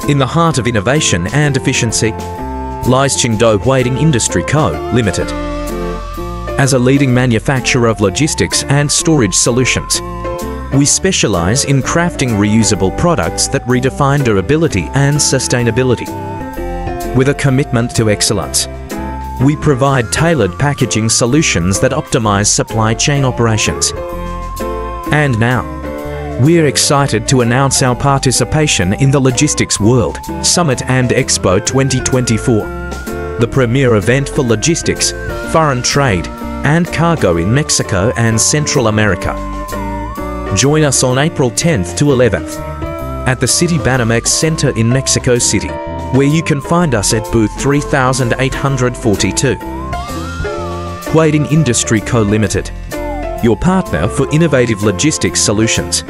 In the heart of innovation and efficiency lies Qingdao Huading Industry Co. Limited. As a leading manufacturer of logistics and storage solutions, we specialize in crafting reusable products that redefine durability and sustainability. With a commitment to excellence, we provide tailored packaging solutions that optimize supply chain operations. And now, we're excited to announce our participation in the Logistics World Summit and Expo 2024, the premier event for logistics, foreign trade, and cargo in Mexico and Central America. Join us on April 10th to 11th at the Citibanamex Center in Mexico City, where you can find us at booth 3842. Huading Industry Co. Limited, your partner for innovative logistics solutions.